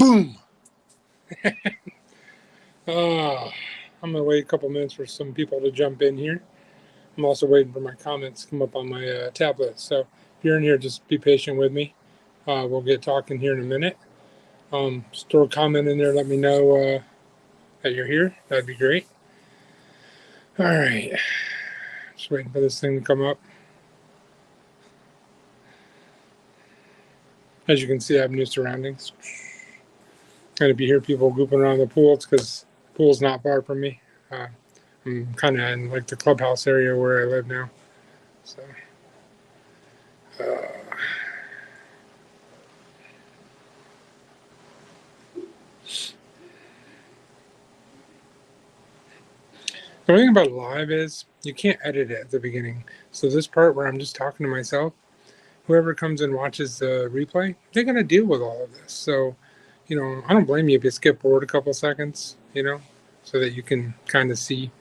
Boom. I'm gonna wait a couple minutes for some people to jump in here. I'm also waiting for my comments to come up on my tablet. So if you're in here, just be patient with me. We'll get talking here in a minute. Just throw a comment in there. Let me know that you're here. That'd be great. All right. Just waiting for this thing to come up. As you can see, I have new surroundings. And if you hear people gooping around the pool, it's because the pool's not far from me. I'm kind of in like the clubhouse area where I live now. So, the only thing about live is you can't edit it at the beginning. So this part where I'm just talking to myself, whoever comes and watches the replay, they're going to deal with all of this. So, I don't blame you if you skip forward a couple seconds, so that you can kind of see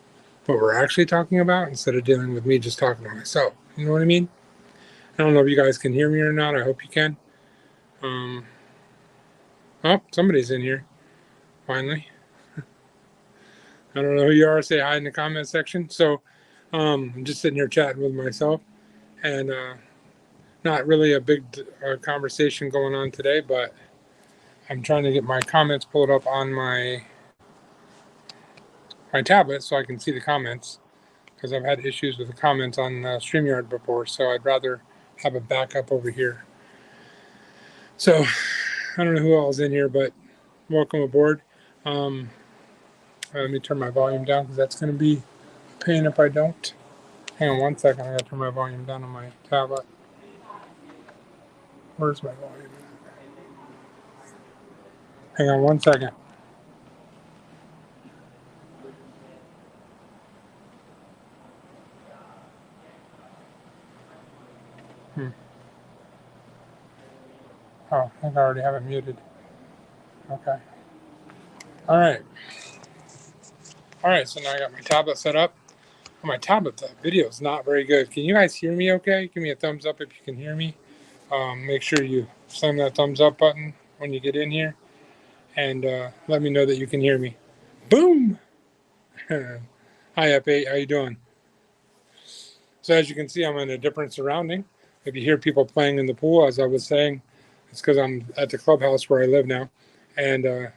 what we're actually talking about instead of dealing with me just talking to myself. You know what I mean? I don't know if you guys can hear me or not. I hope you can. Oh, somebody's in here. Finally. I don't know who you are. Say hi in the comment section. So I'm just sitting here chatting with myself. And not really a big conversation going on today, but I'm trying to get my comments pulled up on my tablet so I can see the comments, because I've had issues with the comments on StreamYard before, so I'd rather have a backup over here. So I don't know who else is in here, but welcome aboard. Let me turn my volume down because that's going to be a pain if I don't. Hang on one second. I got to turn my volume down on my tablet. Where's my volume? Hang on one second. Oh, I think I already have it muted. Okay. All right. So now I got my tablet set up. On my tablet, the video is not very good. Can you guys hear me okay? Give me a thumbs up if you can hear me. Make sure you slam that thumbs up button when you get in here. And let me know that you can hear me. Boom! Hi, F8. How you doing? So as you can see, I'm in a different surrounding. If you hear people playing in the pool, as I was saying, it's because I'm at the clubhouse where I live now. And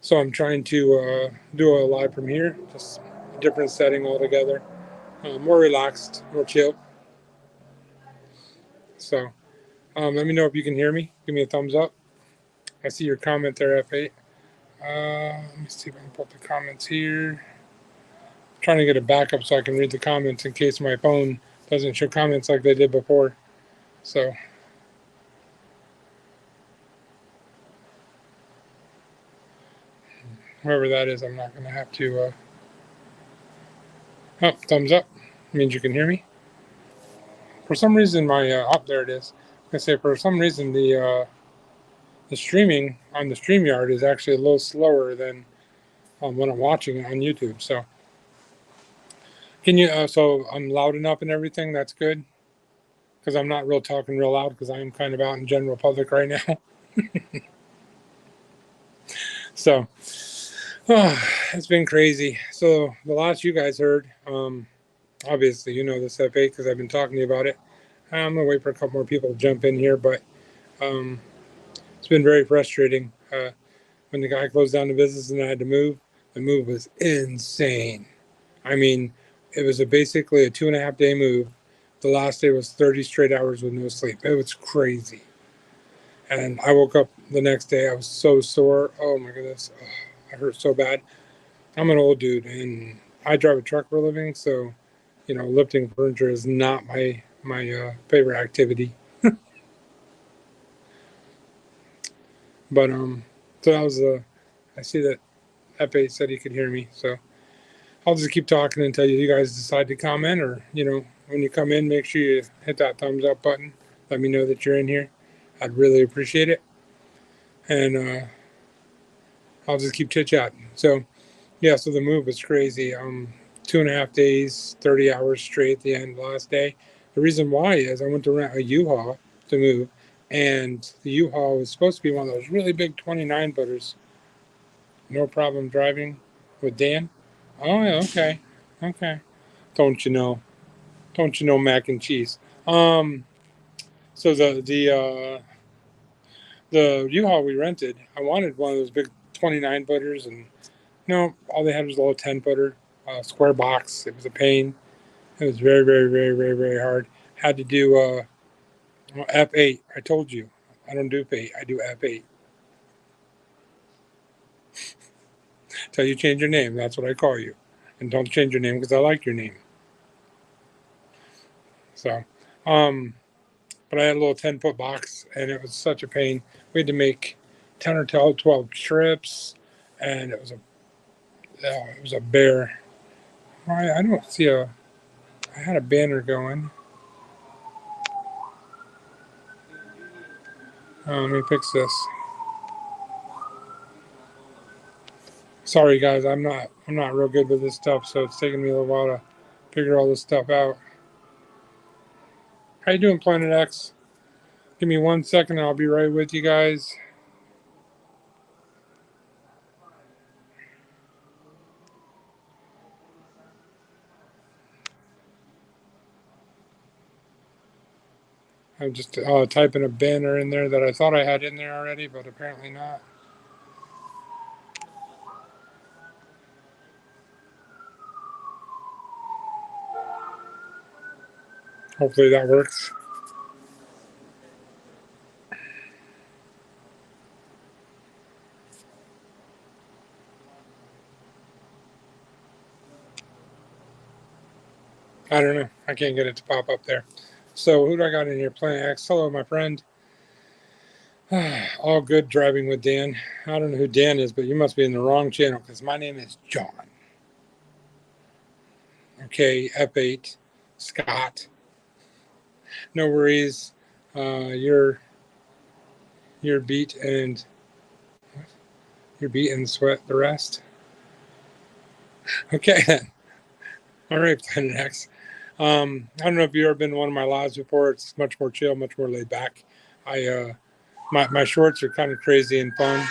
so I'm trying to do a live from here. Just a different setting altogether. More relaxed, more chill. So let me know if you can hear me. Give me a thumbs up. I see your comment there, F8. Let me see if I can put the comments here. I'm trying to get a backup so I can read the comments in case my phone doesn't show comments like they did before. So whoever that is, I'm not going to have to... Oh, thumbs up. Means you can hear me. For some reason, my... oh, there it is. I say for some reason, the streaming on the StreamYard is actually a little slower than when I'm watching it on YouTube. So can you... so I'm loud enough and everything? That's good? Because I'm not talking real loud because I am kind of out in general public right now. So... oh, it's been crazy. So the last you guys heard, obviously you know this F8 because I've been talking to you about it. I'm gonna wait for a couple more people to jump in here, but it's been very frustrating. When the guy closed down the business and I had to move, the move was insane. I mean, it was basically a 2.5 day move. The last day was 30 straight hours with no sleep. It was crazy. And I woke up the next day, I was so sore. Oh my goodness. Oh, I hurt so bad. I'm an old dude and I drive a truck for a living, so lifting furniture is not my favorite activity. But so that was I see that F8 said he could hear me, so I'll just keep talking until you guys decide to comment, or when you come in, make sure you hit that thumbs up button. Let me know that you're in here. I'd really appreciate it, and I'll just keep chit-chatting. So yeah, so the move was crazy. 2.5 days, 30 hours straight at the end last day. The reason why is I went to rent a U-Haul to move. And the U-Haul was supposed to be one of those really big 29 footers. No problem driving with Dan. Oh, yeah, okay, okay. Don't you know? Don't you know mac and cheese? So the U-Haul we rented, I wanted one of those big 29 footers, and no, all they had was a little 10 footer, square box. It was a pain. It was very, very, very, very, very hard. Had to do F8. I told you, I don't do F8. I do F8. Till you change your name, that's what I call you. And don't change your name because I like your name. So, um, but I had a little 10-foot box, and it was such a pain. We had to make 10 or 12 trips, and it was a bear. I don't see a. I had a banner going. Let me fix this. Sorry guys, I'm not real good with this stuff, so it's taking me a little while to figure all this stuff out. How you doing, Planet X? Give me 1 second, and I'll be right with you guys. I'm just typing a banner in there that I thought I had in there already, but apparently not. Hopefully that works. I don't know. I can't get it to pop up there. So who do I got in here? Planet X. Hello, my friend. All good driving with Dan. I don't know who Dan is, but you must be in the wrong channel because my name is John. Okay, F8, Scott. No worries. You're beat and sweat the rest. Okay then. All right, Planet X. I don't know if you've ever been to one of my lives before. It's much more chill, much more laid back. I my shorts are kind of crazy and fun.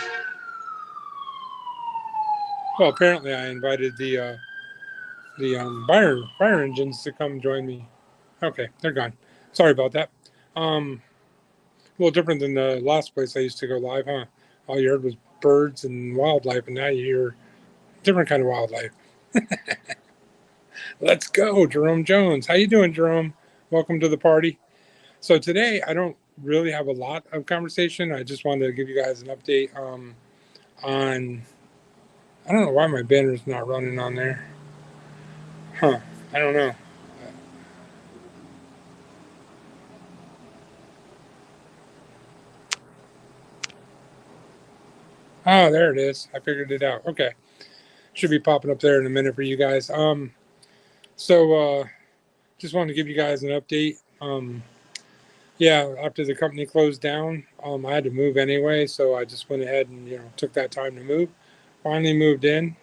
Well, apparently I invited the fire engines to come join me. Okay, they're gone. Sorry about that. A little different than the last place I used to go live, huh? All you heard was birds and wildlife, and now you hear different kind of wildlife. Let's go, Jerome Jones. How you doing, Jerome? Welcome to the party. So today I don't really have a lot of conversation. I just wanted to give you guys an update on. I don't know why my banner's not running on there. Huh? I don't know. Oh, there it is. I figured it out. Okay, should be popping up there in a minute for you guys. So just wanted to give you guys an update. Yeah, after the company closed down, I had to move anyway, so I just went ahead and took that time to move. Finally moved in.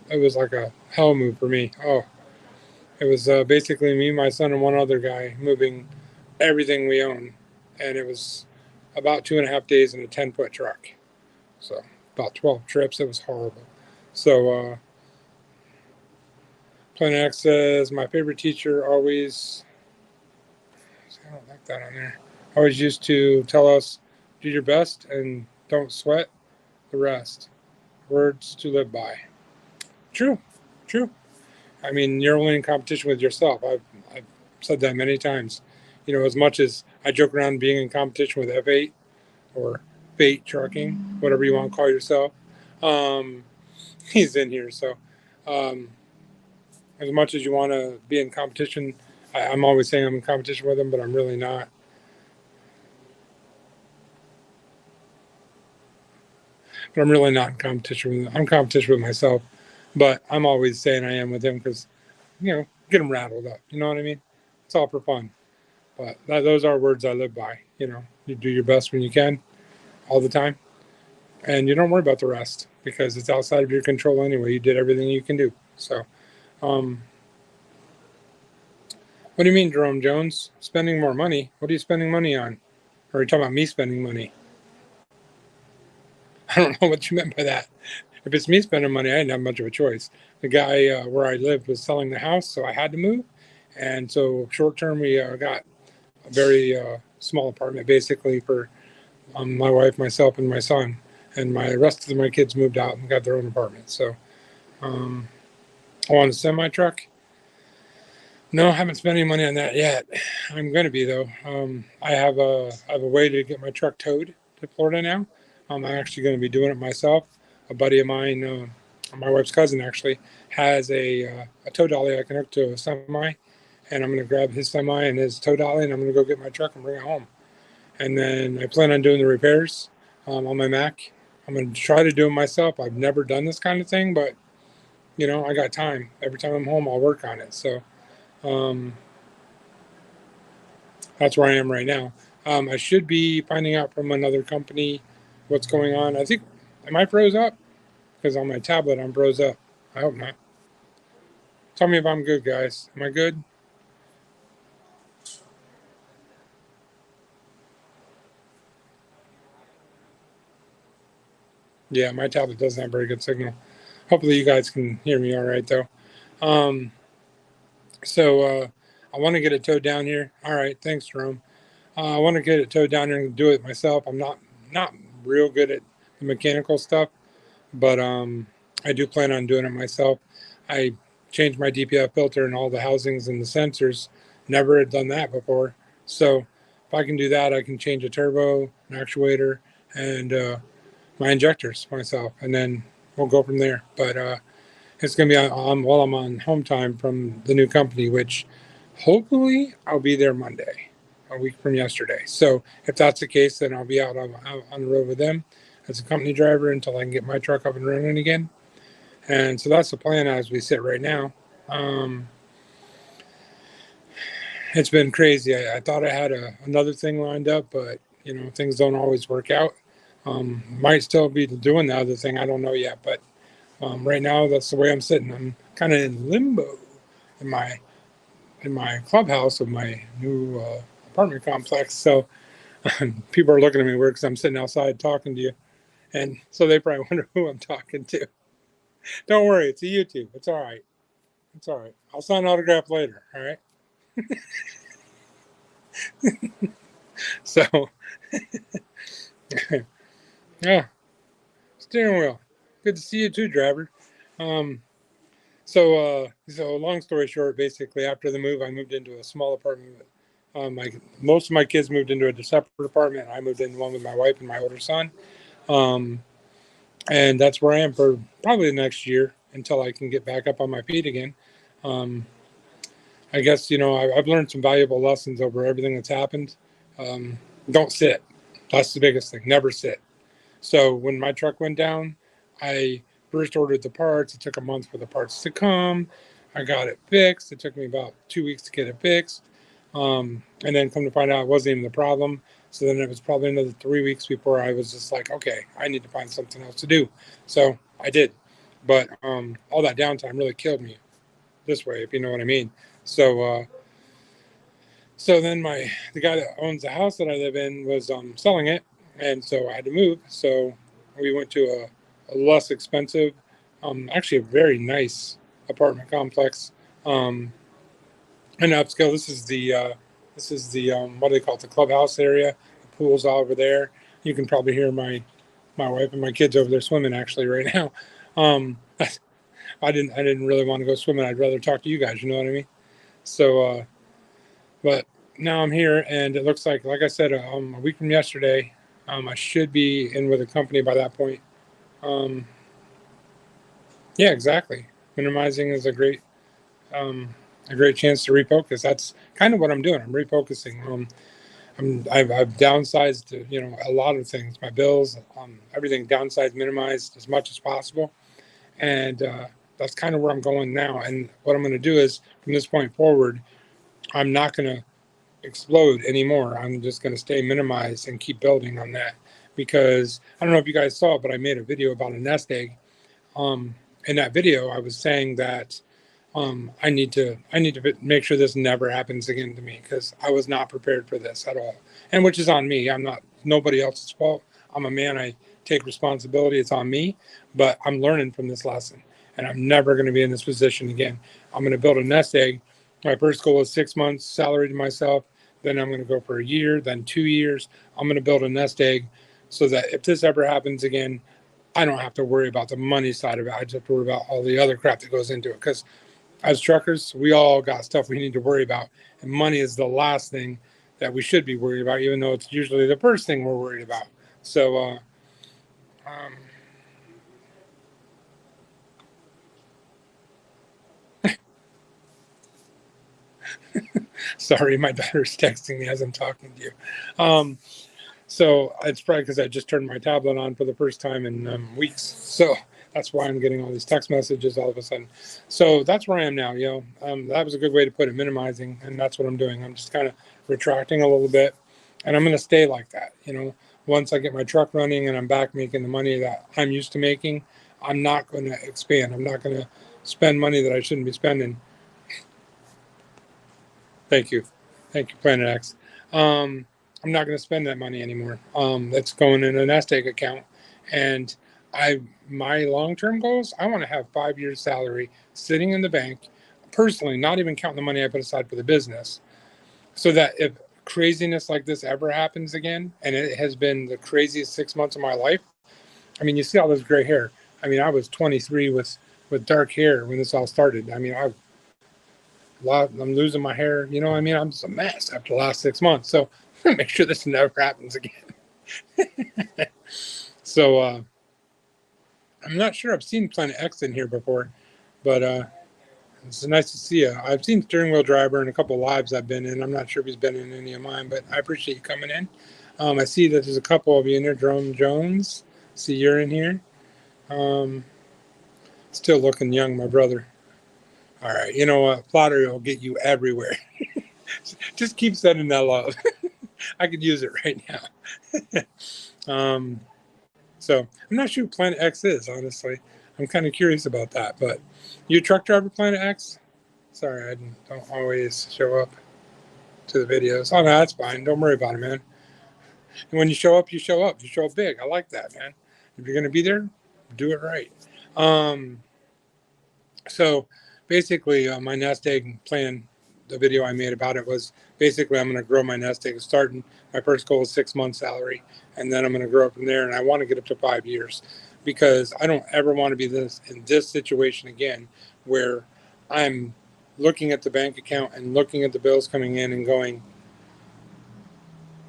It was like a hell move for me. Oh, it was basically me, my son, and one other guy moving everything we own, and it was about 2.5 days in a 10-foot truck. So about 12 trips. It was horrible. So Planet X says my favorite teacher always. I don't like that on there. Always used to tell us, do your best and don't sweat the rest. Words to live by. True, true. I mean, you're only in competition with yourself. I've said that many times. As much as I joke around being in competition with F8 or Fate Trucking, whatever you want to call yourself, um, he's in here. So, um, as much as you want to be in competition, I'm always saying I'm in competition with him, but I'm really not. But I'm really not in competition with him. I'm in competition with myself, but I'm always saying I am with him because, get him rattled up. You know what I mean? It's all for fun. But those are words I live by. You do your best when you can, all the time, and you don't worry about the rest because it's outside of your control anyway. You did everything you can do. So, um, what do you mean, Jerome Jones? Spending more money? What are you spending money on? Or are you talking about me spending money? I don't know what you meant by that. If it's me spending money, I didn't have much of a choice. The guy where I lived was selling the house, so I had to move. And so short term, we got a very small apartment basically for my wife, myself, and my son. And my rest of my kids moved out and got their own apartment. So um, I want a semi truck. No, I haven't spent any money on that yet. I'm going to be though. I have a way to get my truck towed to Florida now. I'm actually going to be doing it myself. A buddy of mine, my wife's cousin actually, has a tow dolly I can hook to a semi, and I'm going to grab his semi and his tow dolly, and I'm going to go get my truck and bring it home. And then I plan on doing the repairs on my Mac. I'm going to try to do it myself. I've never done this kind of thing, but I got time. Every time I'm home, I'll work on it. So. Um, that's where I am right now. I should be finding out from another company what's going on. I think, am I froze up? Because on my tablet, I'm froze up. I hope not. Tell me if I'm good, guys. Am I good? Yeah, my tablet doesn't have very good signal. Hopefully, you guys can hear me all right, though. Um, so I want to get it towed down here. All right, thanks, Jerome. I want to get it towed down here and do it myself. I'm not real good at the mechanical stuff, but I do plan on doing it myself. I changed my DPF filter and all the housings and the sensors. Never had done that before. So if I can do that, I can change a turbo, an actuator, and my injectors myself, and then we'll go from there. But it's going to be while I'm on home time from the new company, which hopefully I'll be there Monday, a week from yesterday. So if that's the case, then I'll be out on the road with them as a company driver until I can get my truck up and running again. And so that's the plan as we sit right now. Um, it's been crazy. I thought I had another thing lined up, but things don't always work out. Might still be doing the other thing. I don't know yet, but right now that's the way I'm sitting. I'm kind of in limbo in my clubhouse of my new apartment complex. So people are looking at me weird because I'm sitting outside talking to you, and so they probably wonder who I'm talking to. Don't worry, it's a YouTube. It's all right. It's all right. I'll sign an autograph later. All right. So, yeah, steering wheel. Good to see you too, driver. Um, so long story short, basically after the move, I moved into a small apartment. Most of my kids moved into a separate apartment. I moved in one with my wife and my older son. Um, and that's where I am for probably the next year until I can get back up on my feet again. Um, I guess I've learned some valuable lessons over everything that's happened. Um, don't sit. That's the biggest thing. Never sit. So when my truck went down, I first ordered the parts. It took a month for the parts to come. I got it fixed. It took me about 2 weeks to get it fixed. And then come to find out it wasn't even the problem. So then it was probably another 3 weeks before I was just like, okay, I need to find something else to do. So I did. But all that downtime really killed me this way, if you know what I mean. So then the guy that owns the house that I live in was selling it, and so I had to move. So we went to a less expensive, actually a very nice apartment complex, in upscale. This is the what do they call it? The clubhouse area. The pool's all over there. You can probably hear my wife and my kids over there swimming actually right now. Um, I didn't really want to go swimming. I'd rather talk to you guys. You know what I mean? So. But now I'm here, and it looks like I said, a week from yesterday, I should be in with a company by that point. Um, yeah, exactly. Minimizing is a great chance to refocus. That's kind of what I'm doing. I'm refocusing. I've downsized, a lot of things, my bills, everything downsized, minimized as much as possible, and that's kind of where I'm going now. And what I'm going to do is, from this point forward, I'm not going to explode anymore. I'm just going to stay minimized and keep building on that, because I don't know if you guys saw it, but I made a video about a nest egg. In that video, I was saying that I need to make sure this never happens again to me, because I was not prepared for this at all, and which is on me. I'm not nobody else's fault. I'm a man. I take responsibility. It's on me, but I'm learning from this lesson, and I'm never going to be in this position again. I'm going to build a nest egg. My first goal is 6 months salary to myself. Then I'm going to go for a year, then 2 years. I'm going to build a nest egg so that if this ever happens again, I don't have to worry about the money side of it. I just have to worry about all the other crap that goes into it. Because as truckers, we all got stuff we need to worry about. And money is the last thing that we should be worried about, even though it's usually the first thing we're worried about. So, um, sorry, my daughter's texting me as I'm talking to you. So it's probably because I just turned my tablet on for the first time in weeks. So that's why I'm getting all these text messages all of a sudden. So that's where I am now. That was a good way to put it, minimizing, and that's what I'm doing. I'm just kind of retracting a little bit, and I'm going to stay like that. Once I get my truck running and I'm back making the money that I'm used to making, I'm not going to expand. I'm not going to spend money that I shouldn't be spending. Thank you. Thank you, Planet X. I'm not going to spend that money anymore. That's going in a nest egg account. And my long-term goals, I want to have 5 years salary sitting in the bank, personally, not even counting the money I put aside for the business, so that if craziness like this ever happens again, and it has been the craziest 6 months of my life. I mean, you see all this gray hair. I mean, I was 23 with dark hair when this all started. I mean, I'm losing my hair. I mean, I'm just a mess after the last 6 months. So make sure this never happens again. So I'm not sure I've seen Planet X in here before, but it's nice to see you. I've seen Steering Wheel Driver in a couple of lives I've been in. I'm not sure if he's been in any of mine, but I appreciate you coming in. I see that there's a couple of you in there. Jerome Jones, see you're in here. Still looking young, my brother. All right, you know what? Flattery will get you everywhere. Just keep sending that love. I could use it right now. So I'm not sure who Planet X is, honestly. I'm kind of curious about that. But you a truck driver, Planet X? Sorry, I don't always show up to the videos. Oh, no, that's fine. Don't worry about it, man. And when you show up, you show up. You show up big. I like that, man. If you're going to be there, do it right. So basically, my nest egg plan, the video I made about it was basically I'm going to grow my nest egg. Starting, my first goal is 6 months salary, and then I'm going to grow from there. And I want to get up to 5 years, because I don't ever want to be in this situation again, where I'm looking at the bank account and looking at the bills coming in and going,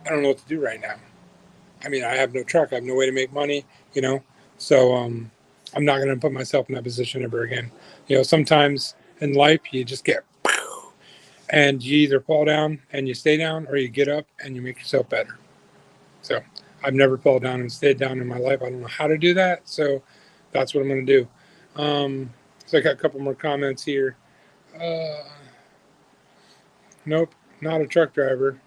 I don't know what to do right now. I mean, I have no truck. I have no way to make money, So I'm not going to put myself in that position ever again. Sometimes in life you just get, and you either fall down and you stay down, or you get up and you make yourself better. So I've never fell down and stayed down in my life. I don't know how to do that. So that's what I'm going to do. So I got a couple more comments here. Nope, not a truck driver.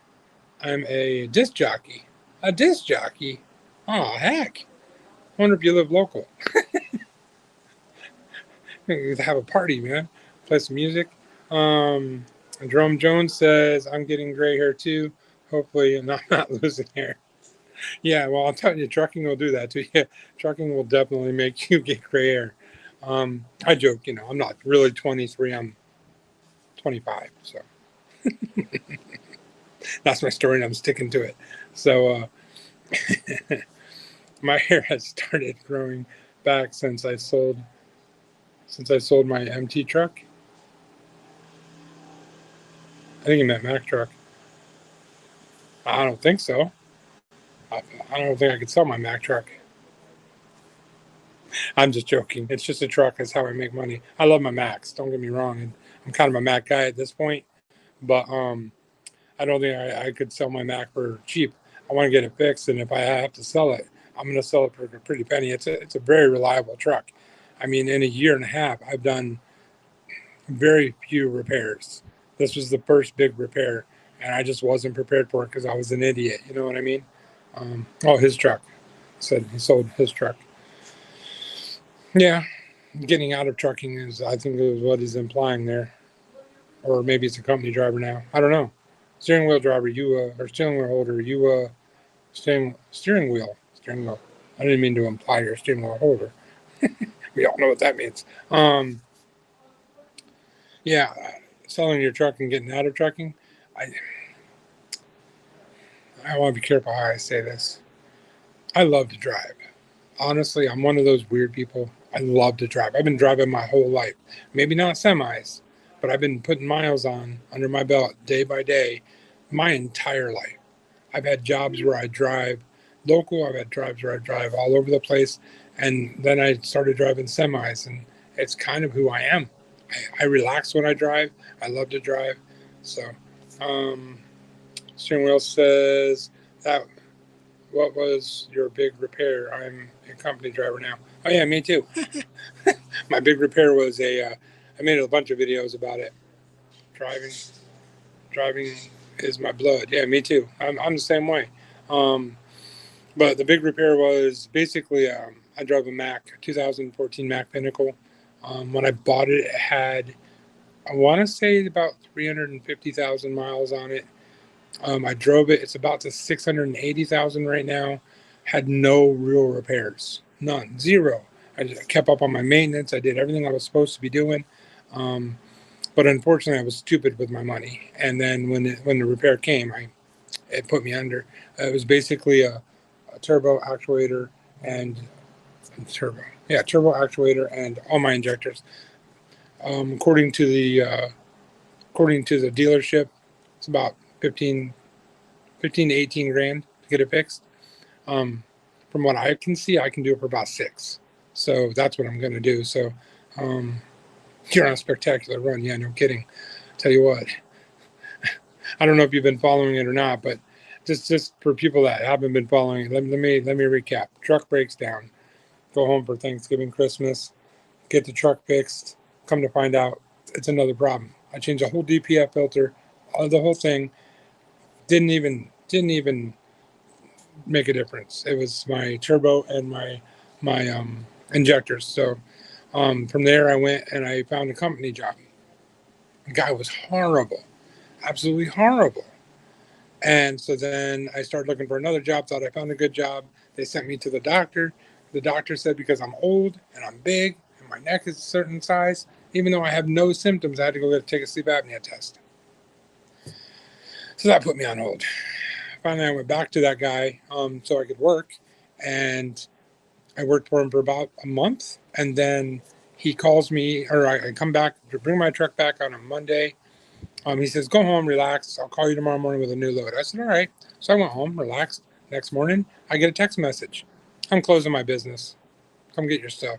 I'm a disc jockey. A disc jockey? Oh, heck. I wonder if you live local. You have a party, man. Play some music. Jerome Jones says, I'm getting gray hair too. Hopefully, I'm not losing hair. Yeah, well, I'm telling you, trucking will do that too. Yeah, trucking will definitely make you get gray hair. I joke, I'm not really 23. I'm 25. So that's my story, and I'm sticking to it. So my hair has started growing back since I sold my MT truck. I think he meant Mack truck. I don't think so. I don't think I could sell my Mack truck. I'm just joking. It's just a truck. That's how I make money. I love my Macks. Don't get me wrong. And I'm kind of a Mack guy at this point. But I don't think I could sell my Mack for cheap. I want to get it fixed, and if I have to sell it, I'm going to sell it for a pretty penny. It's a very reliable truck. I mean, in a year and a half, I've done very few repairs. This was the first big repair, and I just wasn't prepared for it because I was an idiot. You know what I mean? His truck. Said he sold his truck. Yeah. getting out of trucking is, I think, is what he's implying there, or maybe it's a company driver now. I don't know. Steering wheel driver, or steering wheel holder, steering wheel. I didn't mean to imply you're a steering wheel holder. We all know what that means. Yeah, selling your truck and getting out of trucking. I want to be careful how I say this. I love to drive. Honestly, I'm one of those weird people. I love to drive. I've been driving my whole life. Maybe not semis, but I've been putting miles on under my belt day by day my entire life. I've had jobs where I drive local. I've had jobs where I drive all over the place. And then I started driving semis, and it's kind of who I am. I relax when I drive. I love to drive. So, steering wheel says that. What was your big repair? I'm a company driver now. Oh yeah, me too. My big repair was I made a bunch of videos about it. Driving is my blood. Yeah, me too. I'm the same way. But the big repair was basically I drove a Mac, 2014 Mac Pinnacle. When I bought it, it had, I want to say, about 350,000 miles on it. I drove it. It's about to 680,000 right now. Had no real repairs, none, zero. I just kept up on my maintenance. I did everything I was supposed to be doing, but unfortunately, I was stupid with my money. And then when the repair came, it put me under. It was basically a turbo actuator and turbo actuator and all my injectors. According to the dealership, it's about 15 to 18 grand to get it fixed. From what I can see, I can do it for about 6. So that's what I'm going to do. So you're on a spectacular run. Yeah, no kidding. Tell you what, I don't know if you've been following it or not, but just for people that haven't been following it, let me recap. Truck breaks down. Go home for Thanksgiving, Christmas. Get the truck fixed. Come to find out, it's another problem. I changed the whole DPF filter, the whole thing. Didn't even make a difference. It was my turbo and my injectors. So from there, I went and I found a company job. The guy was horrible, absolutely horrible. And so then I started looking for another job. Thought I found a good job. They sent me to the doctor. The doctor said because I'm old and I'm big and my neck is a certain size, even though I have no symptoms, I had to go take a sleep apnea test. So that put me on hold. Finally, I went back to that guy so I could work, and I worked for him for about a month, and then he calls me, or I come back to bring my truck back on a Monday. He says, go home, relax. I'll call you tomorrow morning with a new load. I said, all right. So I went home, relaxed. Next morning, I get a text message. I'm closing my business. Come get your stuff.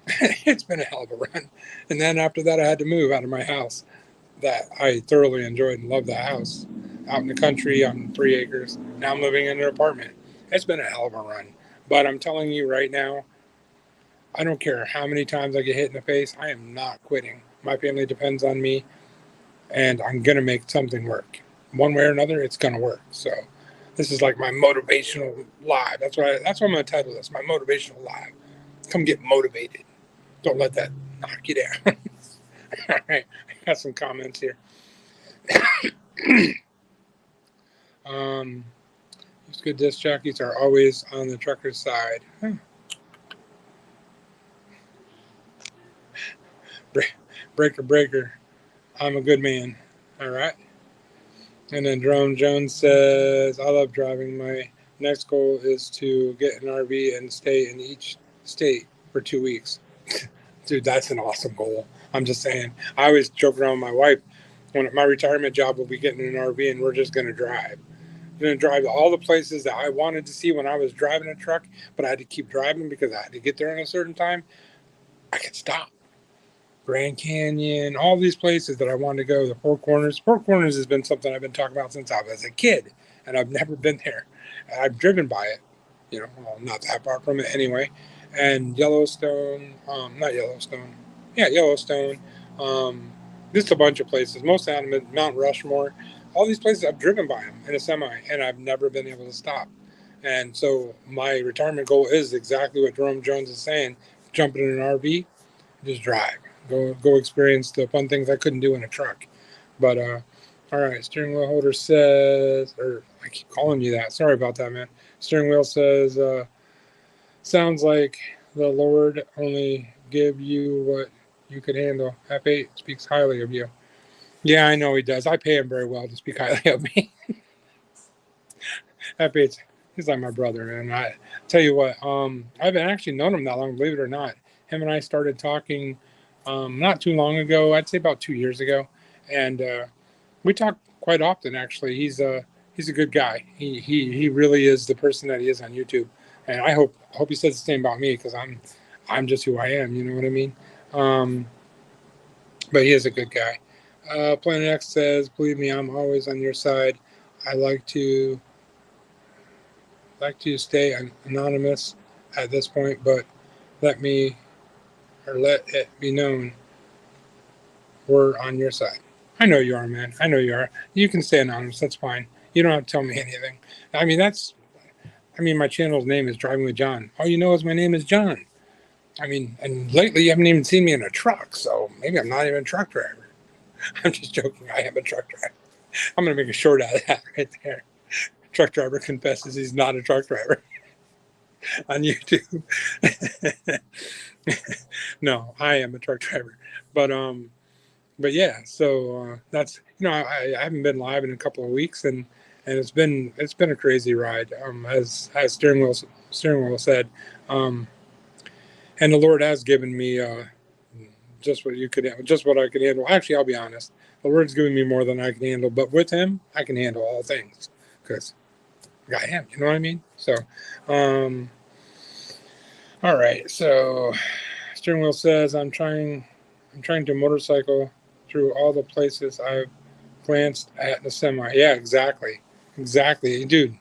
It's been a hell of a run. And then after that, I had to move out of my house that I thoroughly enjoyed and loved the house. Out in the country on 3 acres. Now I'm living in an apartment. It's been a hell of a run. But I'm telling you right now, I don't care how many times I get hit in the face. I am not quitting. My family depends on me, and I'm going to make something work. One way or another, it's going to work. So this is like my motivational live. That's what I'm going to title this, my motivational live. Come get motivated. Don't let that knock you down. All right, I got some comments here. These good disc jockeys are always on the trucker's side. Breaker. I'm a good man. All right. And then Jerome Jones says, I love driving. My next goal is to get an RV and stay in each state for 2 weeks. Dude, that's an awesome goal. I'm just saying. I always joke around with my wife. When my retirement job will be getting an RV and we're just going to drive. I'm going to drive to all the places that I wanted to see when I was driving a truck, but I had to keep driving because I had to get there in a certain time. I could stop. Grand Canyon, all these places that I wanted to go, the Four Corners. Four Corners has been something I've been talking about since I was a kid, and I've never been there. I've driven by it, well, not that far from it anyway. And Yellowstone, Yellowstone, just a bunch of places. Most of them, Mount Rushmore, all these places I've driven by them in a semi, and I've never been able to stop. And so my retirement goal is exactly what Jerome Jones is saying: jump in an RV, just drive, go experience the fun things I couldn't do in a truck. But all right, steering wheel holder says, or I keep calling you that. Sorry about that, man. Steering wheel says, sounds like the Lord only give you what you could handle. F8 speaks highly of you. Yeah, I know he does. I pay him very well to speak highly of me. F8's he's like my brother, man. I tell you what, I haven't actually known him that long, believe it or not. Him and I started talking not too long ago. I'd say about 2 years ago, and we talk quite often. Actually, he's a good guy. He really is the person that he is on YouTube, and I hope he says the same about me because I'm just who I am. You know what I mean? Um, but he is a good guy. Planet X says, "Believe me, I'm always on your side. I like to stay anonymous at this point, but let me let it be known we're on your side." I know you are, man. I know you are. You can stay anonymous. That's fine. You don't have to tell me anything. My channel's name is Driving with John. All you know is my name is John. And lately you haven't even seen me in a truck, so maybe I'm not even a truck driver. I'm just joking. I am a truck driver. I'm going to make a short out of that right there. Truck driver confesses he's not a truck driver on YouTube. No, I am a truck driver. But yeah, so that's I haven't been live in a couple of weeks, and it's been a crazy ride. As steering wheel said, um, and the Lord has given me just what I could handle. Actually, I'll be honest, the Lord's given me more than I can handle. But with Him, I can handle all things because I got Him. You know what I mean? So, um, all right. So, steering wheel says, I'm trying to motorcycle through all the places I've glanced at in the semi. Yeah, exactly, dude.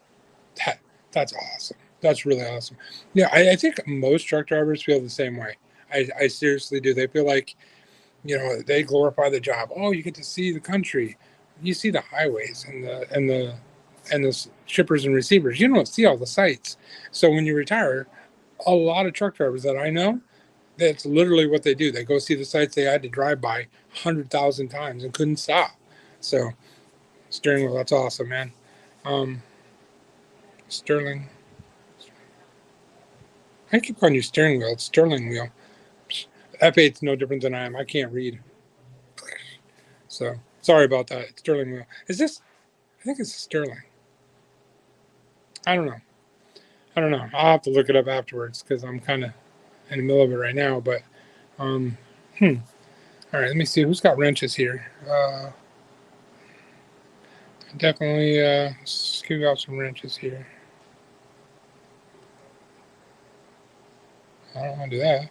That that's awesome. That's really awesome. Yeah, I think most truck drivers feel the same way. I seriously do. They feel like they glorify the job. Oh, you get to see the country, you see the highways and the shippers and receivers. You don't see all the sights. So when you retire, a lot of truck drivers that I know, that's literally what they do. They go see the sites they had to drive by 100,000 times and couldn't stop. So steering wheel, that's awesome, man. Um, Sterling, I keep calling you steering wheel. It's Sterling wheel. F8's no different than I am. I can't read, so sorry about that. It's Sterling wheel. Is this? I think it's Sterling. I don't know. I don't know. I'll have to look it up afterwards because I'm kind of in the middle of it right now. But um, hmm. All right, let me see who's got wrenches here. Definitely give out some wrenches here. I don't want to do that.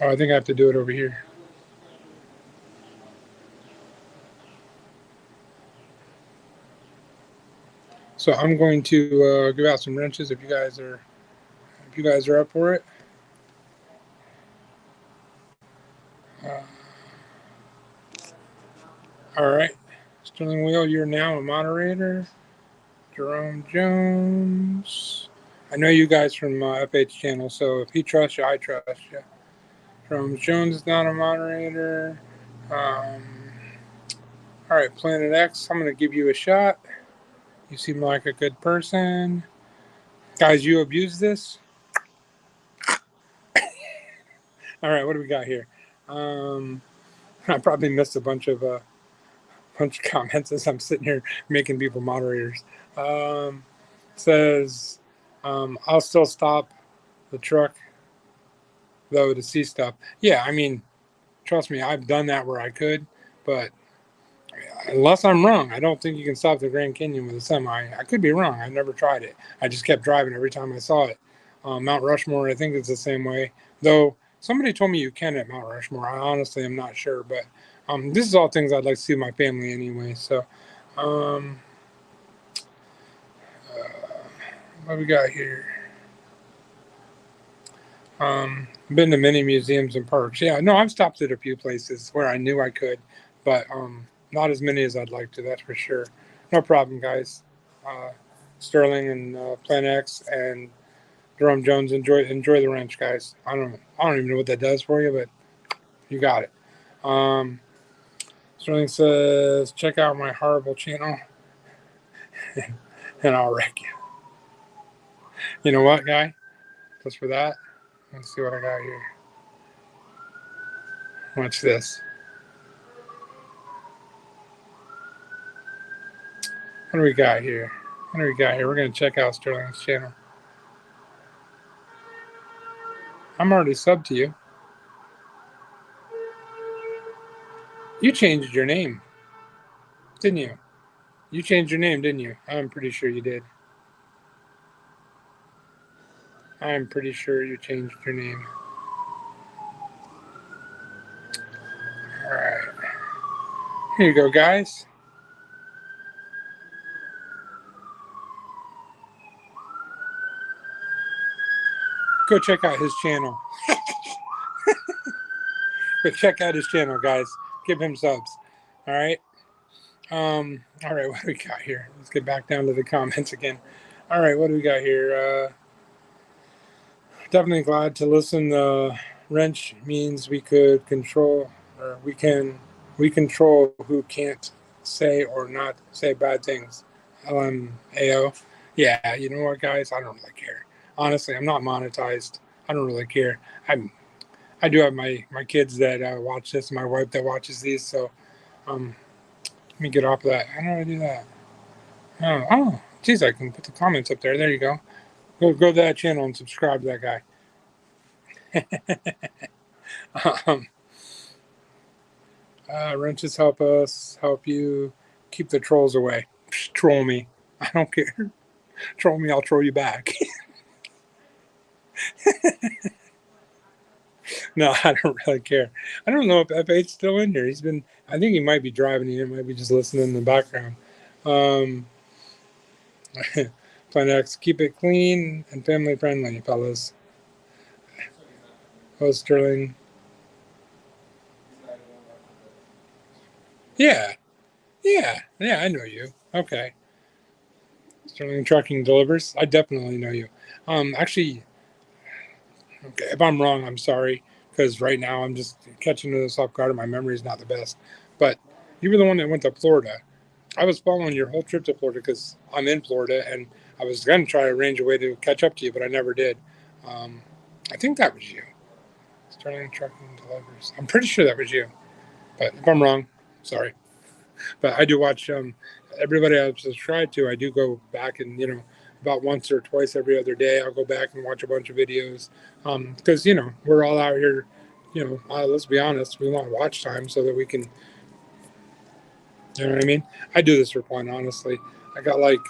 Oh, I think I have to do it over here. So I'm going to give out some wrenches if you guys are up for it. Uh, all right, Sterling Wheel, you're now a moderator. Jerome Jones. I know you guys from FH channel, so if he trusts you, I trust you. Jerome Jones is not a moderator. Um, all right, Planet X, I'm going to give you a shot. You seem like a good person. Guys, you abuse this? All right, what do we got here? I probably missed a bunch of comments as I'm sitting here making people moderators. Says, I'll still stop the truck though to see stuff. Yeah, trust me, I've done that where I could, but unless I'm wrong, I don't think you can stop the Grand Canyon with a semi. I could be wrong. I've never tried it. I just kept driving every time I saw it. Mount Rushmore, I think it's the same way. Though somebody told me you can at Mount Rushmore. I honestly am not sure, but this is all things I'd like to see with my family anyway. So, um, what we got here? Been to many museums and parks. Yeah, no, I've stopped at a few places where I knew I could, but not as many as I'd like to. That's for sure. No problem, guys. Sterling and Plan X and Jerome Jones. Enjoy the wrench, guys. I don't even know what that does for you, but you got it. Sterling says, check out my horrible channel and I'll wreck you. You know what, guy? Just for that, let's see what I got here. Watch this. What do we got here? We're going to check out Sterling's channel. I'm already subbed to you. You changed your name, didn't you? You changed your name, didn't you? I'm pretty sure you did. I'm pretty sure you changed your name. All right. Here you go, guys. Go check out his channel. But check out his channel, guys. Give him subs. All right. All right. What do we got here? Let's get back down to the comments again. All right. What do we got here? Definitely glad to listen. Wrench means we could control, or we control who can't say or not say bad things. LMAO. Yeah. You know what, guys? I don't really care. Honestly, I'm not monetized. I don't really care. I do have my kids that watch this, my wife that watches these. So, let me get off of that. How do I do that? Geez, I can put the comments up there. There you go. Go to that channel and subscribe to that guy. Wrenches help you keep the trolls away. Psh, troll me. I don't care. Troll me, I'll troll you back. No, I don't really care. I don't know if F8's still in here. I think he might be driving. He might be just listening in the background. Plan X, keep it clean and family friendly, fellas. Oh, Sterling. Yeah, I know you. Okay. Sterling Trucking delivers. I definitely know you. Actually, okay, if I'm wrong, I'm sorry, because right now I'm just catching this off guard and my memory is not the best. But you were the one that went to Florida. I was following your whole trip to Florida because I'm in Florida and I was going to try to arrange a way to catch up to you, but I never did. I think that was you. Sterling Trucking delivers. I'm pretty sure that was you. But if I'm wrong, sorry. But I do watch everybody I've subscribed to. I do go back and, about once or twice every other day, I'll go back and watch a bunch of videos. Because, we're all out here, let's be honest, we want watch time so that we can, you know what I mean? I do this for fun, honestly. I got like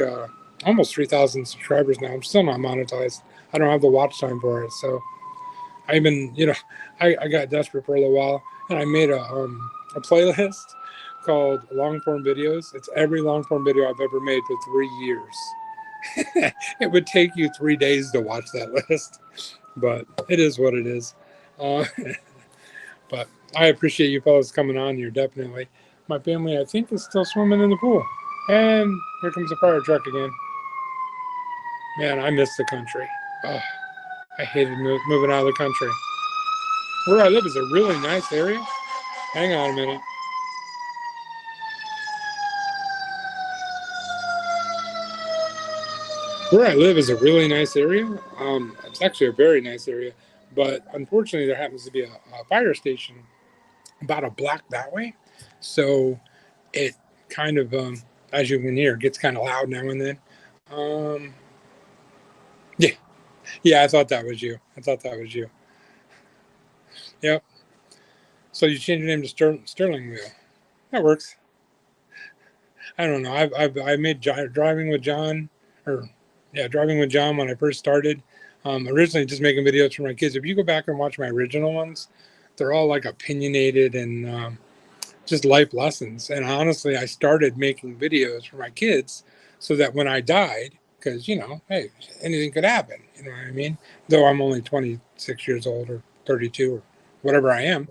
almost 3,000 subscribers now. I'm still not monetized. I don't have the watch time for it. So I've been, I got desperate for a little while and I made a playlist called long form videos. It's every long form video I've ever made for 3 years. It would take you 3 days to watch that list, but it is what it is. But I appreciate you fellas coming on here, definitely. My family, I think, is still swimming in the pool. And here comes the fire truck again. Man, I miss the country. Oh, I hated moving out of the country. Where I live is a really nice area. Hang on a minute. Where I live is a really nice area. It's actually a very nice area, but unfortunately, there happens to be a fire station about a block that way. So it kind of, as you can hear, gets kind of loud now and then. Um, yeah, I thought that was you. Yep. So you changed your name to Sterling Wheel. That works. I don't know. I made driving with John, driving with John when I first started. Originally just making videos for my kids. If you go back and watch my original ones, they're all like opinionated and just life lessons. And honestly, I started making videos for my kids so that when I died, because hey, anything could happen. You know what I mean? Though I'm only 26 years old or 32 or whatever I am.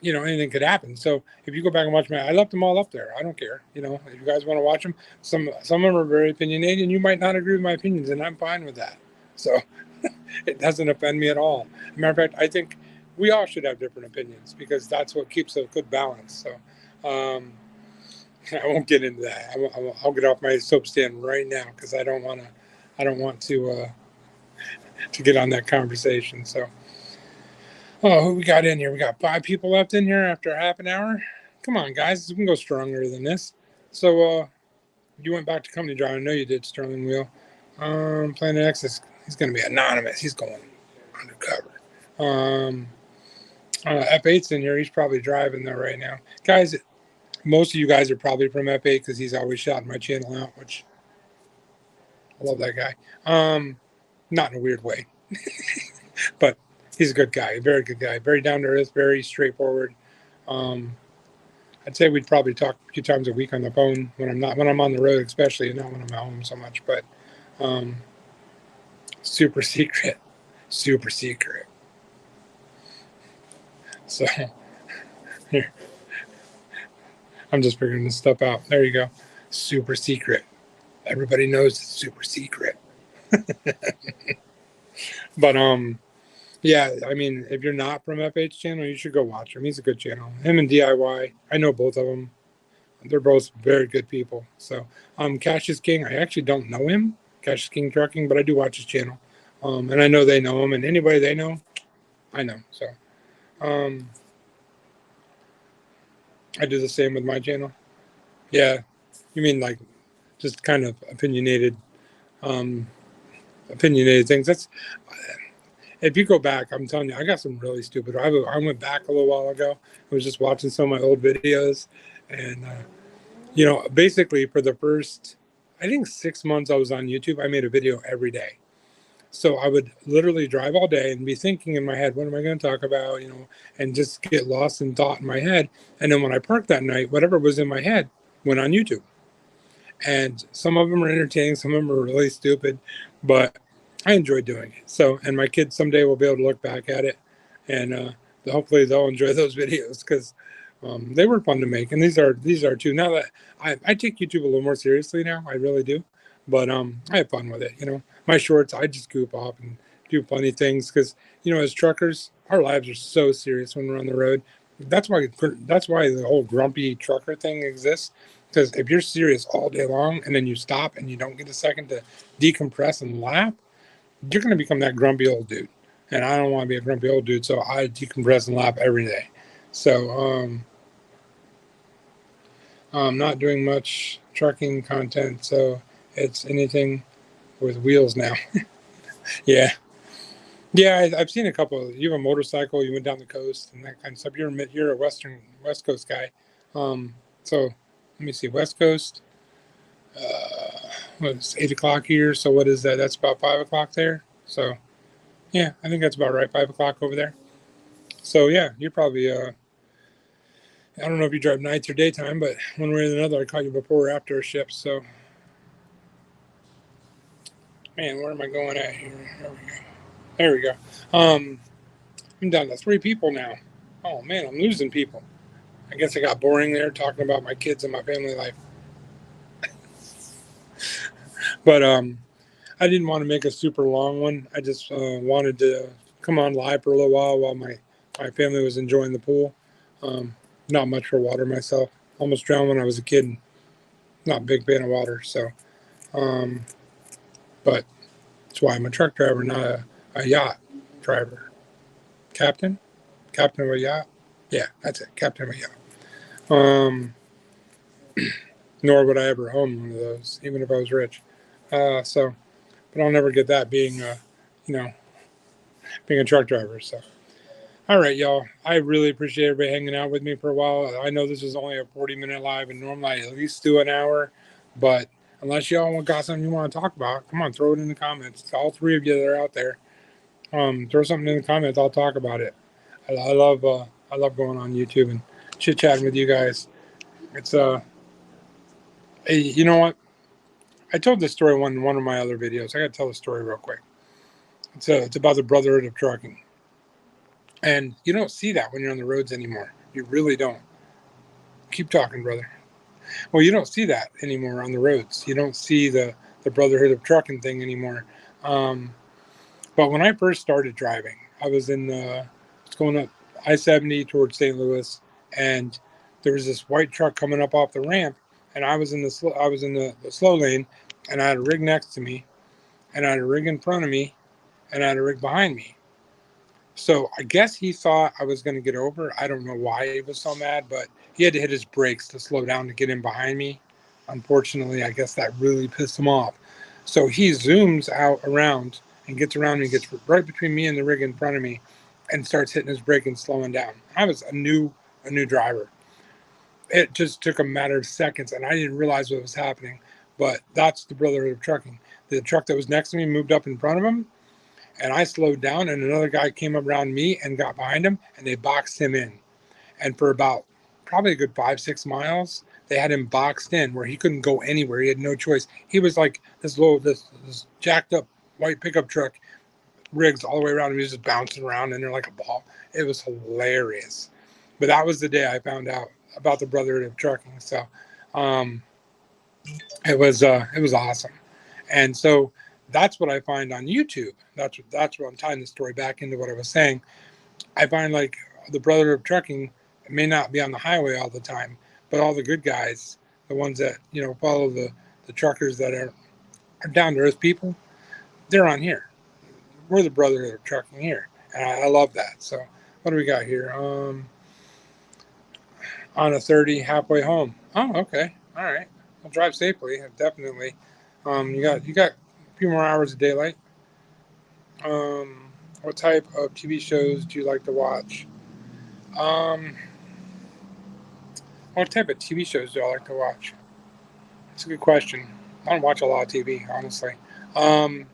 anything could happen. So if you go back and watch I left them all up there. I don't care. If you guys want to watch them, some of them are very opinionated, and you might not agree with my opinions, and I'm fine with that. So it doesn't offend me at all. As a matter of fact, I think we all should have different opinions because that's what keeps a good balance. So I won't get into that. I'll get off my soap stand right now because I don't want to get on that conversation. So. Oh, who we got in here? We got 5 people left in here after half an hour. Come on, guys. We can go stronger than this. So, you went back to company drive. I know you did, Sterling Wheel. Planet X he's going to be anonymous. He's going undercover. F8's in here. He's probably driving, though, right now. Guys, most of you guys are probably from F8 because he's always shouting my channel out, which I love that guy. Not in a weird way. But he's a good guy, a very good guy, very down to earth, very straightforward. I'd say we'd probably talk a few times a week on the phone when I'm on the road, especially not when I'm at home so much. But super secret. So here, I'm just figuring this stuff out. There you go, super secret. Everybody knows it's super secret. But yeah, I mean, if you're not from F8's channel, you should go watch him. He's a good channel. Him and DIY, I know both of them. They're both very good people. So, Cash is King, I actually don't know him, Cash is King Trucking, but I do watch his channel. And I know they know him, and anybody they know, I know. So, I do the same with my channel. Yeah, you mean like just kind of opinionated things. That's... If you go back, I'm telling you, I got some really stupid. I went back a little while ago. I was just watching some of my old videos. And, basically for the first, I think 6 months I was on YouTube, I made a video every day. So I would literally drive all day and be thinking in my head, what am I going to talk about, and just get lost in thought in my head. And then when I parked that night, whatever was in my head went on YouTube. And some of them are entertaining, some of them are really stupid, but I enjoy doing it. So, and my kids someday will be able to look back at it, and hopefully they'll enjoy those videos because they were fun to make. And these are too. Now that I take YouTube a little more seriously now, I really do. But I have fun with it. My shorts, I just goof off and do funny things because as truckers, our lives are so serious when we're on the road. That's why the whole grumpy trucker thing exists. Because if you're serious all day long and then you stop and you don't get a second to decompress and laugh, you're going to become that grumpy old dude. And I don't want to be a grumpy old dude, so I decompress and laugh every day. So I'm not doing much trucking content, so it's anything with wheels now. Yeah. I've seen a couple. You have a motorcycle, you went down the coast and that kind of stuff. You're a West Coast guy. So let me see, West Coast. It's 8 o'clock here, so what is that? That's about 5 o'clock there. So yeah, I think that's about right, 5 o'clock over there. So yeah, you're probably I don't know if you drive nights or daytime, but one way or another I caught you before or after a shift. So man, where am I going at here? There we go. I'm down to 3 people now. Oh man, I'm losing people. I guess I got boring there talking about my kids and my family life. But I didn't want to make a super long one. I just wanted to come on live for a little while my family was enjoying the pool. Not much for water myself. Almost drowned when I was a kid. And not a big fan of water. So, but that's why I'm a truck driver, not a yacht driver. Captain of a yacht. Yeah, that's it. Captain of a yacht. Nor would I ever own one of those, even if I was rich. So, but I'll never get that being a truck driver. So, all right, y'all. I really appreciate everybody hanging out with me for a while. I know this is only a 40-minute live, and normally I at least do an hour. But unless y'all got something you want to talk about, come on, throw it in the comments. All 3 of you that are out there, throw something in the comments. I'll talk about it. I love going on YouTube and chit chatting with you guys. It's hey, you know what? I told this story in one of my other videos. I got to tell the story real quick. It's about the Brotherhood of Trucking. And you don't see that when you're on the roads anymore. You really don't. Keep talking, brother. Well, you don't see that anymore on the roads. You don't see the Brotherhood of Trucking thing anymore. Um, but when I first started driving, I was it's going up I-70 towards St. Louis, and there was this white truck coming up off the ramp, and I was in the slow lane, and I had a rig next to me, and I had a rig in front of me, and I had a rig behind me. So I guess he thought I was going to get over. I don't know why he was so mad, but he had to hit his brakes to slow down to get in behind me. Unfortunately, I guess that really pissed him off. So he zooms out around and gets around me, gets right between me and the rig in front of me, and starts hitting his brake and slowing down. I was a new driver. It just took a matter of seconds, and I didn't realize what was happening. But that's the Brotherhood of Trucking. The truck that was next to me moved up in front of him, and I slowed down, and another guy came up around me and got behind him, and they boxed him in. And for about probably a good 5-6 miles, they had him boxed in where he couldn't go anywhere. He had no choice. He was like this jacked up white pickup truck, rigs all the way around him. He was just bouncing around in there like a ball. It was hilarious. But that was the day I found out about the Brotherhood of Trucking. So um, it was awesome. And so that's what I find on YouTube. That's what I'm tying the story back into what I was saying. I find like the Brotherhood of Trucking may not be on the highway all the time, but all the good guys, the ones that follow the truckers that are down to earth people, they're on here. We're the Brotherhood of Trucking here, and I love that. So what do we got here? On a 30, halfway home. Oh, okay, all right. I'll drive safely, definitely. You got a few more hours of daylight. What type of TV shows do you like to watch? Um, what type of TV shows do I like to watch? That's a good question. I don't watch a lot of TV, honestly. Um,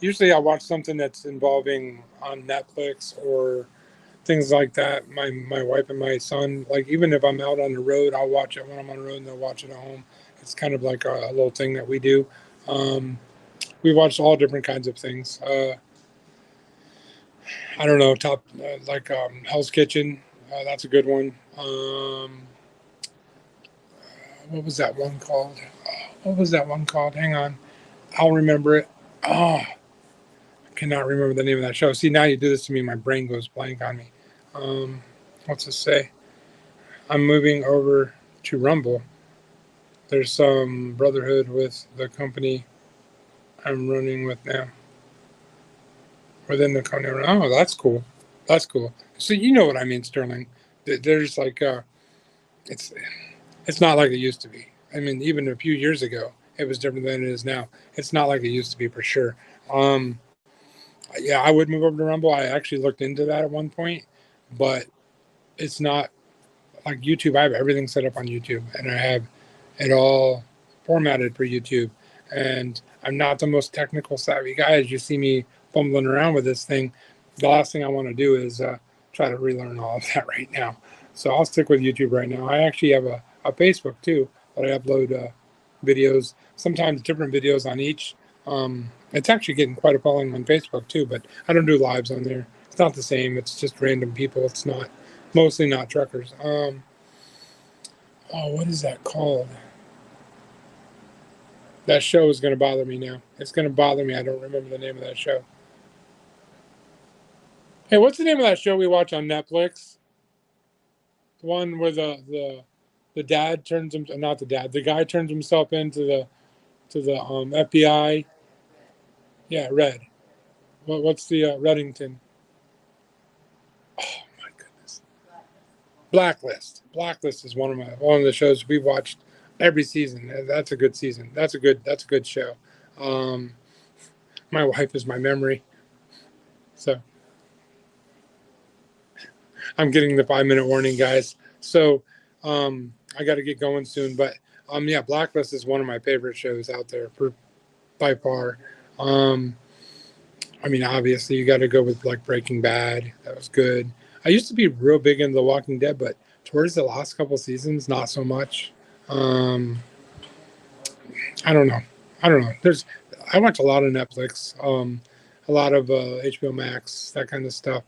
Usually I watch something that's involving on Netflix or things like that. My wife and my son, like even if I'm out on the road, I'll watch it when I'm on the road and they'll watch it at home. It's kind of like a little thing that we do. Um, we watch all different kinds of things. I don't know, Hell's Kitchen. That's a good one. What was that one called? What was that one called? Hang on. I'll remember it. Oh, I cannot remember the name of that show. See, now you do this to me, my brain goes blank on me. What's it say? I'm moving over to Rumble. There's some brotherhood with the company I'm running with now. Within the company. Oh, that's cool. That's cool. So you know what I mean, Sterling. There's like it's it's not like it used to be. I mean, even a few years ago, it was different than it is now. It's not like it used to be for sure. Yeah, I would move over to Rumble. I actually looked into that at one point, but it's not like YouTube. I have everything set up on YouTube, and I have it all formatted for YouTube. And I'm not the most technical savvy guy. As you see me fumbling around with this thing, the last thing I want to do is try to relearn all of that right now. So I'll stick with YouTube right now. I actually have a Facebook too, that I upload videos, sometimes different videos on each. It's actually getting quite a following on Facebook too, but I don't do lives on there. It's not the same. It's just random people. It's not mostly not truckers. What is that called? That show is going to bother me now. It's going to bother me. I don't remember the name of that show. Hey, what's the name of that show we watch on Netflix? The one where the dad turns him, not the dad, the guy turns himself into the FBI. Yeah, Red. What's the Reddington? Oh my goodness. Blacklist. Blacklist is one of the shows we watched every season. That's a good season. That's a good show. Um, my wife is my memory. So I'm getting the 5-minute warning, guys. So I got to get going soon. But yeah, Blacklist is one of my favorite shows out there by far. I mean, obviously, you got to go with like Breaking Bad. That was good. I used to be real big into The Walking Dead, but towards the last couple seasons, not so much. Um, I don't know. I watch a lot of Netflix, a lot of HBO Max, that kind of stuff.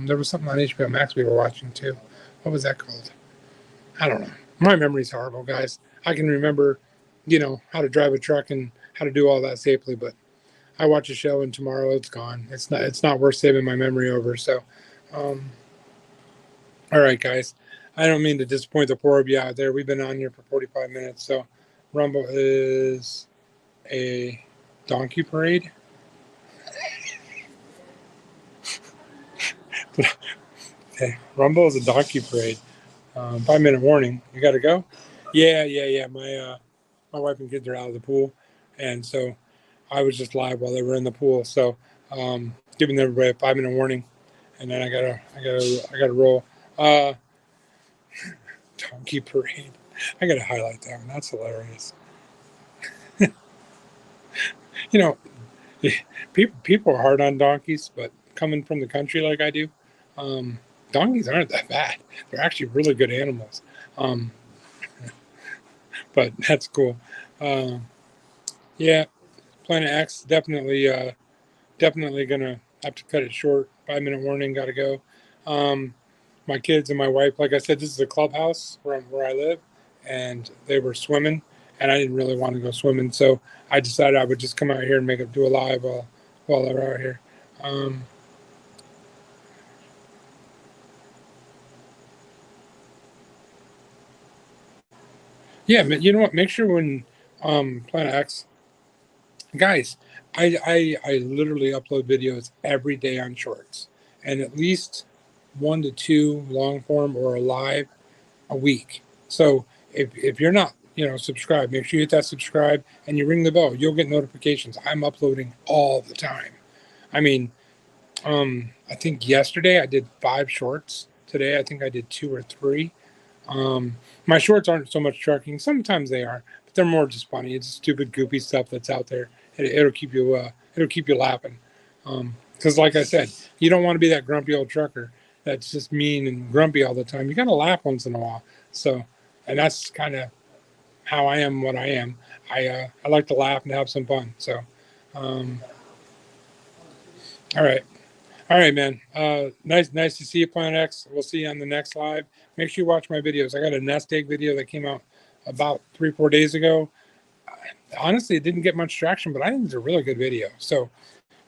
There was something on HBO Max we were watching too. What was that called? I don't know. My memory's horrible, guys. I can remember, how to drive a truck and how to do all that safely, but I watch a show and tomorrow it's gone. It's not worth saving my memory over. So, um, all right, guys. I don't mean to disappoint the poor of you out there. We've been on here for 45 minutes. So, Rumble is a donkey parade. Okay, Rumble is a donkey parade. 5-minute warning. You got to go. Yeah. My wife and kids are out of the pool, and so I was just live while they were in the pool. So, giving everybody a 5-minute warning, and then I gotta roll. Uh, Donkey parade. I gotta highlight that one. That's hilarious. You know, people are hard on donkeys, but coming from the country like I do, um, donkeys aren't that bad. They're actually really good animals. Um, but that's cool. Uh, yeah, Planet X definitely gonna have to cut it short. 5-minute warning. Got to go. Um, my kids and my wife, like I said, this is a clubhouse where I live, and they were swimming, and I didn't really want to go swimming, so I decided I would just come out here and do a live while they're out here. Um, yeah, you know what? Make sure when Planet X guys, I literally upload videos every day on Shorts, and at least 1 to 2 long form or a live a week. So if you're not, subscribed, make sure you hit that subscribe and you ring the bell. You'll get notifications. I'm uploading all the time. I mean, I think yesterday I did 5 shorts. Today I think I did 2 or 3. My shorts aren't so much trucking. Sometimes they are, but they're more just funny. It's stupid, goofy stuff that's out there. It'll keep you laughing. Because like I said, you don't want to be that grumpy old trucker that's just mean and grumpy all the time. You got to laugh once in a while. So, and that's kind of how I am. What I am. I like to laugh and have some fun. So, um, all right. All right, man. Nice to see you, Planet X. We'll see you on the next live. Make sure you watch my videos. I got a nest egg video that came out about 3-4 days ago. Honestly, it didn't get much traction, but I think it's a really good video. So,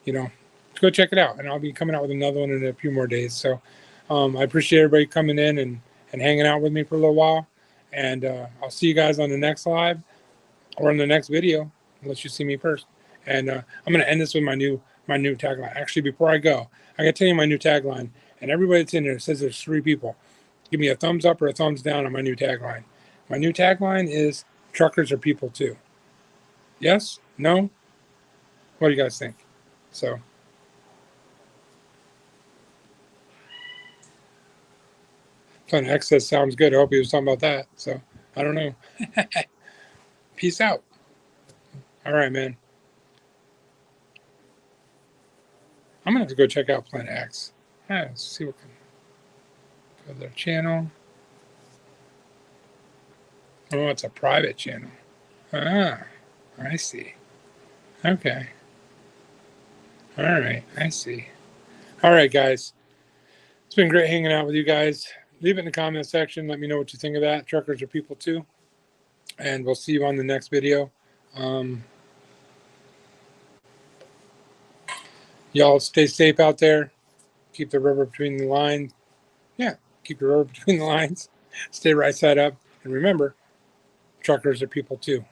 go check it out. And I'll be coming out with another one in a few more days. So, I appreciate everybody coming in and hanging out with me for a little while. And I'll see you guys on the next live or in the next video, unless you see me first. And I'm going to end this with my new tagline. Actually, before I go, I got to tell you my new tagline. And everybody that's in there says there's 3 people. Give me a thumbs up or a thumbs down on my new tagline. My new tagline is truckers are people too. Yes? No? What do you guys think? So, Planet X says sounds good. I hope he was talking about that. So, I don't know. Peace out. All right, man. I'm going to have to go check out Planet X. Let's see what can go to their channel. Oh, it's a private channel. Ah, I see. Okay. All right, I see. All right, guys. It's been great hanging out with you guys. Leave it in the comment section. Let me know what you think of that. Truckers are people too. And we'll see you on the next video. Y'all stay safe out there. Keep the rubber between the lines. Yeah, keep the rubber between the lines. Stay right side up. And remember, truckers are people too.